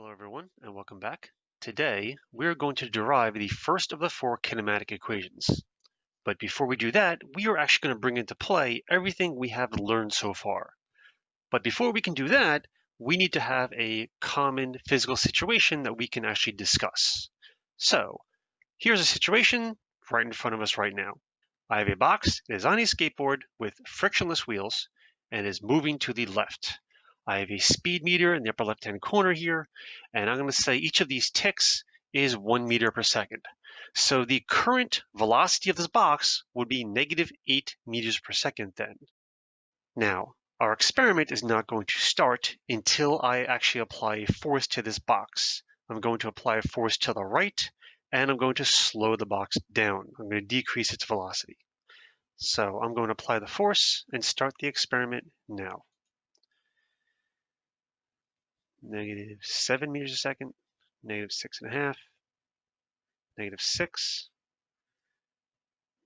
Hello everyone and welcome back. Today we're going to derive the first of the four kinematic equations. But before we do that, we are actually going to bring into play everything we have learned so far. But before we can do that, we need to have a common physical situation that we can actually discuss. So here's a situation right in front of us right now. I have a box, it is on a skateboard with frictionless wheels and is moving to the left. I have a speed meter in the upper left-hand corner here, and I'm going to say each of these ticks is 1 meter per second. So the current velocity of this box would be negative 8 meters per second then. Now, our experiment is not going to start until I actually apply a force to this box. I'm going to apply a force to the right, and I'm going to slow the box down. I'm going to decrease its velocity. So I'm going to apply the force and start the experiment now. Negative 7 meters a second, negative 6.5, negative 6,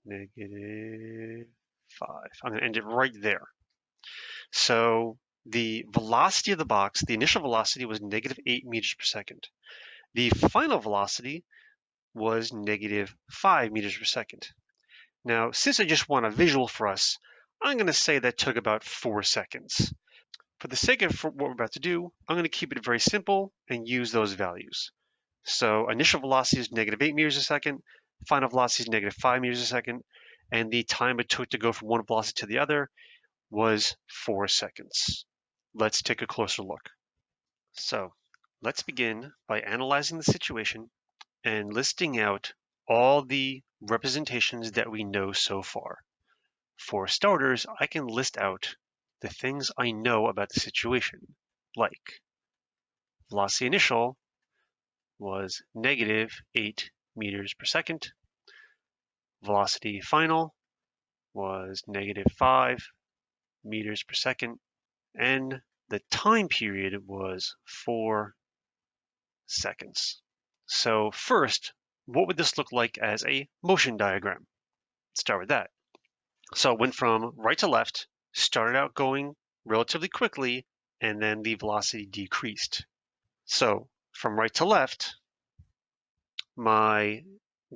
negative 5. I'm going to end it right there. So the velocity of the box, the initial velocity was negative 8 meters per second. The final velocity was negative 5 meters per second. Now, since I just want a visual for us, I'm going to say that took about 4 seconds. For the sake of what we're about to do, I'm going to keep it very simple and use those values. So initial velocity is negative 8 meters a second, final velocity is negative 5 meters a second, and the time it took to go from one velocity to the other was 4 seconds. Let's take a closer look. So let's begin by analyzing the situation and listing out all the representations that we know so far. For starters, I can list out the things I know about the situation, like velocity initial was negative 8 meters per second. Velocity final was negative 5 meters per second. And the time period was 4 seconds. So first, what would this look like as a motion diagram? Let's start with that. So it went from right to left, started out going relatively quickly, and then the velocity decreased. So from right to left, my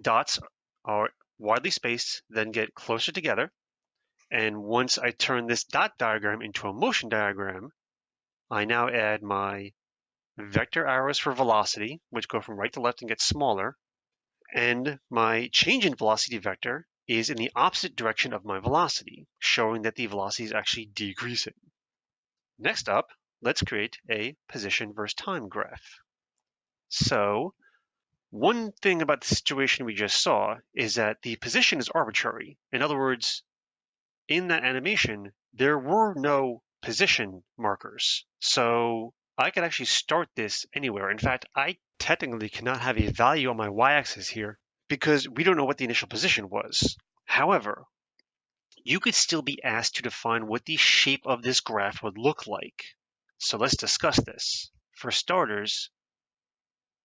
dots are widely spaced, then get closer together. And once I turn this dot diagram into a motion diagram, I now add my vector arrows for velocity, which go from right to left and get smaller. And my change in velocity vector is in the opposite direction of my velocity, showing that the velocity is actually decreasing. Next up, let's create a position versus time graph. So one thing about the situation we just saw is that the position is arbitrary. In other words, in that animation, there were no position markers. So I could actually start this anywhere. In fact, I technically cannot have a value on my y-axis here because we don't know what the initial position was. However, you could still be asked to define what the shape of this graph would look like. So let's discuss this. For starters,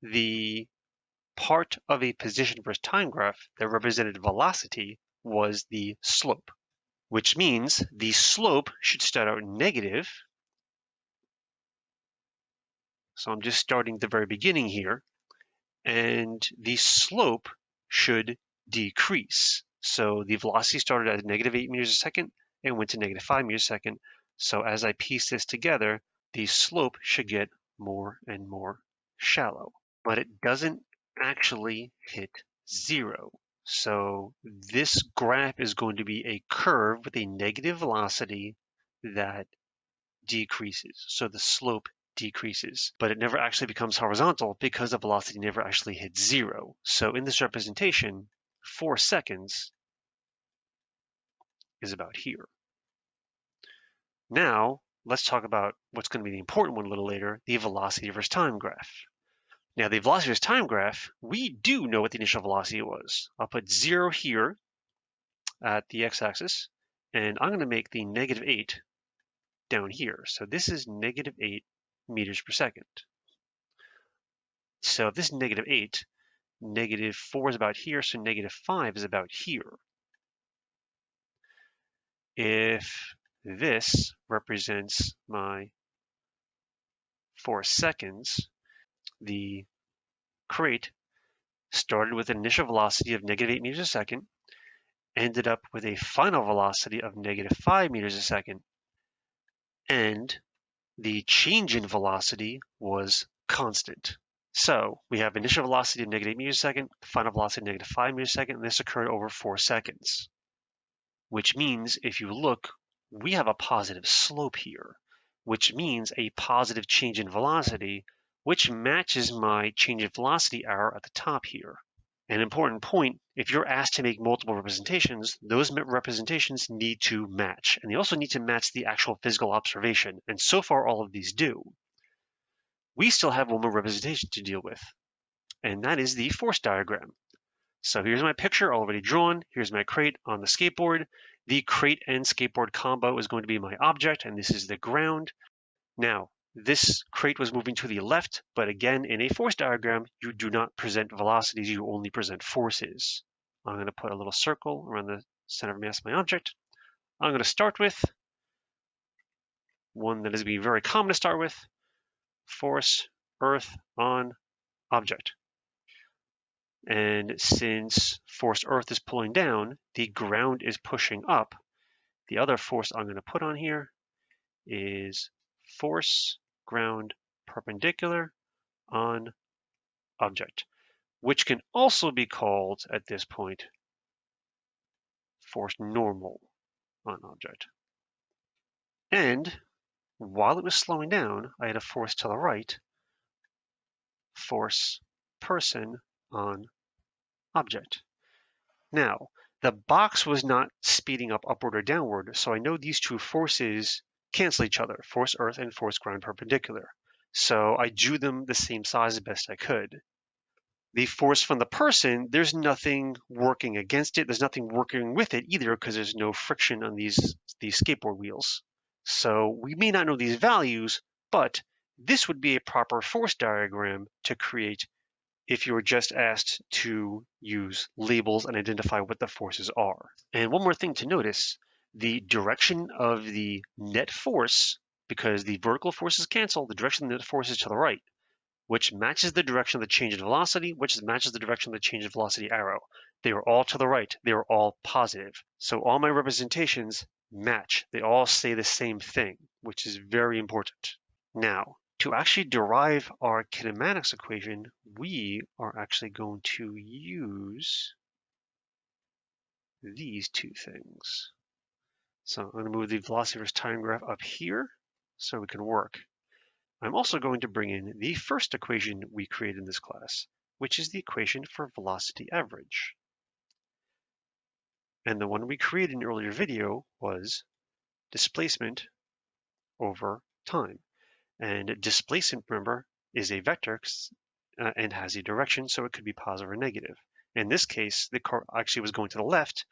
the part of a position versus time graph that represented velocity was the slope, which means the slope should start out negative. So I'm just starting at the very beginning here, and the slope should decrease. So the velocity started at negative 8 meters a second and went to negative 5 meters a second. So as I piece this together, the slope should get more and more shallow, but it doesn't actually hit 0. So this graph is going to be a curve with a negative velocity that decreases. So the slope decreases, but it never actually becomes horizontal because the velocity never actually hits 0. So in this representation, 4 seconds is about here. Now, let's talk about what's going to be the important one a little later, the velocity versus time graph. Now, the velocity versus time graph, we do know what the initial velocity was. I'll put 0 here at the x-axis, and I'm going to make the negative 8 down here. So this is negative 8 meters per second. So if this is negative 8, negative 4 is about here, so negative 5 is about here. If this represents my 4 seconds, the crate started with an initial velocity of -8 meters a second, ended up with a final velocity of -5 meters a second, and the change in velocity was constant. So we have initial velocity of -8 meters a second, final velocity of -5 meters a second, and this occurred over 4 seconds. Which means if you look, we have a positive slope here, which means a positive change in velocity, which matches my change in velocity arrow at the top here. An important point, if you're asked to make multiple representations, those representations need to match, and they also need to match the actual physical observation, and so far all of these do. We still have one more representation to deal with, and that is the force diagram. So here's my picture already drawn. Here's my crate on the skateboard. The crate and skateboard combo is going to be my object, and this is the ground. Now, this crate was moving to the left, but again, in a force diagram, you do not present velocities, you only present forces. I'm going to put a little circle around the center of mass of my object. I'm going to start with one that is being very common to start with, force, earth, on, object. And since force earth is pulling down, the ground is pushing up. The other force I'm going to put on here is force ground perpendicular on object, which can also be called at this point force normal on object. And while it was slowing down, I had a force to the right, force person on object. Now, the box was not speeding up upward or downward, so I know these two forces cancel each other, force earth and force ground perpendicular. So I drew them the same size as best I could. The force from the person, there's nothing working against it. There's nothing working with it either because there's no friction on these skateboard wheels. So we may not know these values, but this would be a proper force diagram to create if you were just asked to use labels and identify what the forces are. And one more thing to notice, the direction of the net force, because the vertical forces cancel, the direction of the net force is to the right, which matches the direction of the change in velocity, which matches the direction of the change in velocity arrow. They are all to the right. They are all positive. So all my representations match. They all say the same thing, which is very important. Now, to actually derive our kinematics equation, we are actually going to use these two things. So I'm going to move the velocity versus time graph up here so we can work. I'm also going to bring in the first equation we created in this class, which is the equation for velocity average. And the one we created in an earlier video was displacement over time. And displacement, remember, is a vector and has a direction, so it could be positive or negative. In this case, the car actually was going to the left,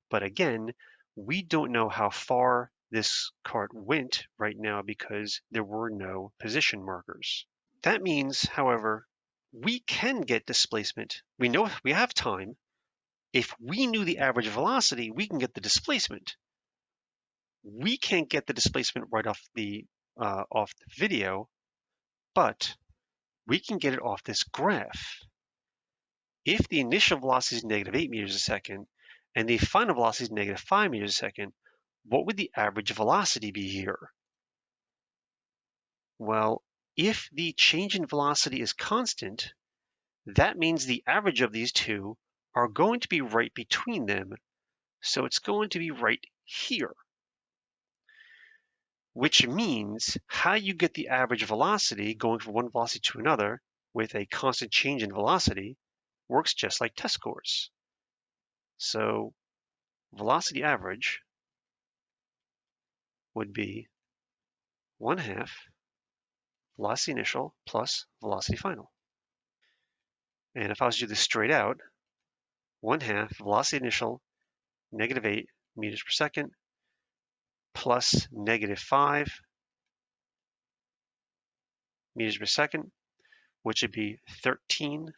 but again, we don't know how far this cart went right now because there were no position markers. That means, however, we can get displacement. We know we have time. If we knew the average velocity, we can get the displacement. We can't get the displacement right off the video, but we can get it off this graph. If the initial velocity is -8 meters a second and the final velocity is -5 meters a second, what would the average velocity be here? Well, if the change in velocity is constant, that means the average of these two are going to be right between them. So it's going to be right here, which means how you get the average velocity going from one velocity to another with a constant change in velocity works just like test scores. So velocity average would be 1/2 velocity initial plus velocity final. And if I was to do this straight out, 1/2 velocity initial -8 meters per second plus -5 meters per second, which would be 13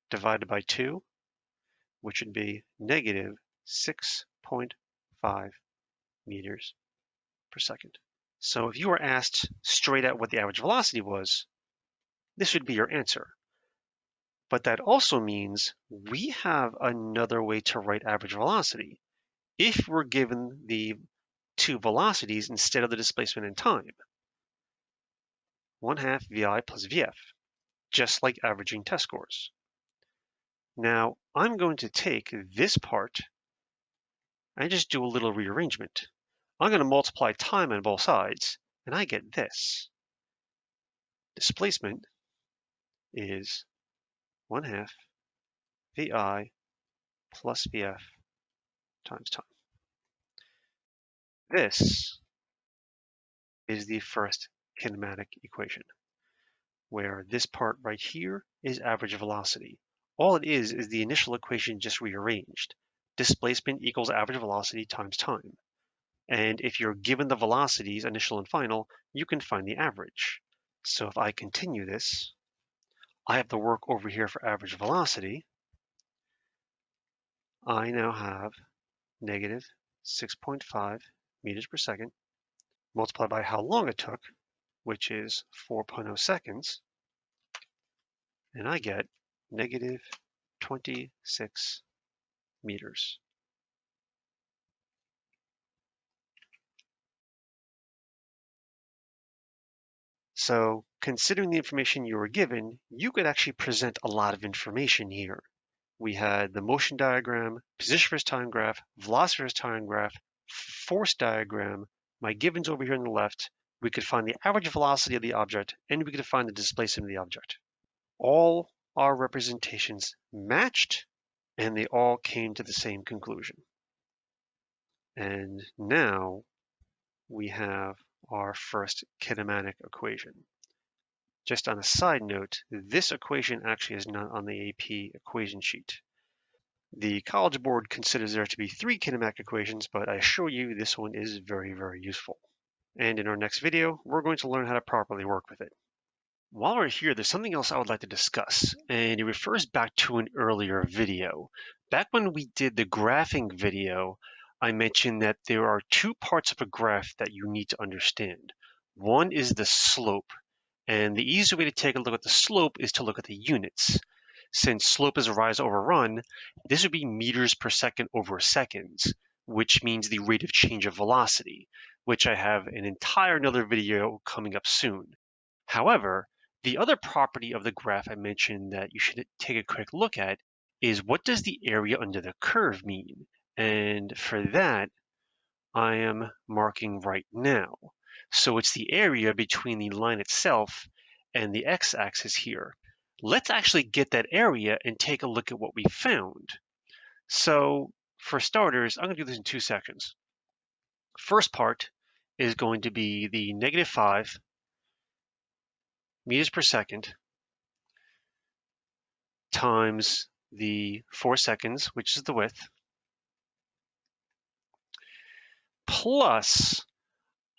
divided by 2, which would be -6.5 meters per second. So if you were asked straight out what the average velocity was, this would be your answer. But that also means we have another way to write average velocity if we're given the two velocities instead of the displacement in time. 1/2 VI plus VF, just like averaging test scores. Now, I'm going to take this part and just do a little rearrangement. I'm going to multiply time on both sides, and I get this. Displacement is 1/2 VI plus VF times time. This is the first kinematic equation, where this part right here is average velocity. All it is the initial equation just rearranged. Displacement equals average velocity times time. And if you're given the velocities, initial and final, you can find the average. So if I continue this, I have the work over here for average velocity. I now have negative 6.5 meters per second multiplied by how long it took, which is 4.0 seconds, and I get negative 26 meters. So considering the information you were given, you could actually present a lot of information here. We had the motion diagram, position versus time graph, velocity versus time graph, force diagram, my givens over here on the left. We could find the average velocity of the object, and we could find the displacement of the object. All our representations matched, and they all came to the same conclusion. And now we have our first kinematic equation. Just on a side note, this equation actually is not on the AP equation sheet. The College Board considers there to be 3 kinematic equations, but I assure you this one is very, very useful. And in our next video, we're going to learn how to properly work with it. While we're here, there's something else I would like to discuss, and it refers back to an earlier video. Back when we did the graphing video, I mentioned that there are 2 parts of a graph that you need to understand. One is the slope, and the easiest way to take a look at the slope is to look at the units. Since slope is a rise over run, this would be meters per second over seconds, which means the rate of change of velocity, which I have an entire another video coming up soon. However, the other property of the graph I mentioned that you should take a quick look at is what does the area under the curve mean? And for that, I am marking right now. So it's the area between the line itself and the x-axis here. Let's actually get that area and take a look at what we found. So for starters, I'm going to do this in 2 sections. First part is going to be the negative 5 meters per second times the 4 seconds, which is the width, plus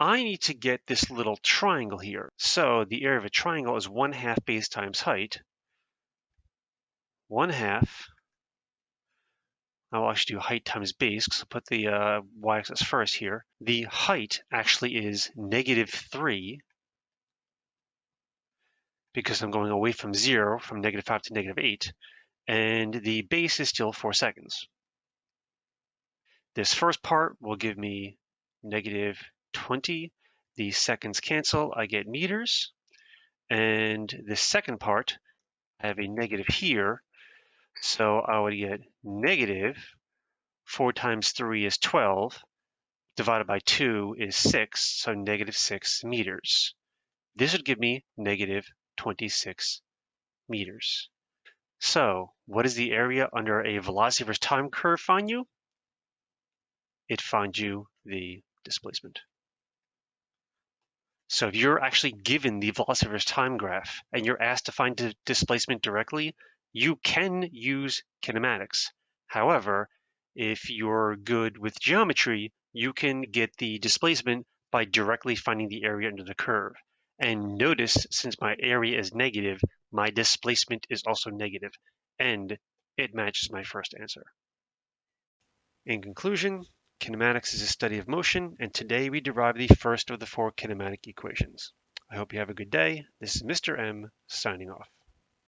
I need to get this little triangle here. So the area of a triangle is 1/2 base times height. 1/2, I'll actually do height times base because I'll put the y-axis first here. The height actually is -3 because I'm going away from 0, from -5 to -8, and the base is still 4 seconds. This first part will give me -20. The seconds cancel, I get meters. And the second part, I have a negative here, so I would get negative 4 times 3 is 12, divided by 2 is 6, so -6 meters. This would give me -26 meters. So what does the area under a velocity versus time curve find you? It finds you the displacement. So if you're actually given the velocity versus time graph and you're asked to find the displacement directly, you can use kinematics. However, if you're good with geometry, you can get the displacement by directly finding the area under the curve. And notice, since my area is negative, my displacement is also negative, and it matches my first answer. In conclusion, kinematics is a study of motion, and today we derive the first of the 4 kinematic equations. I hope you have a good day. This is Mr. M signing off.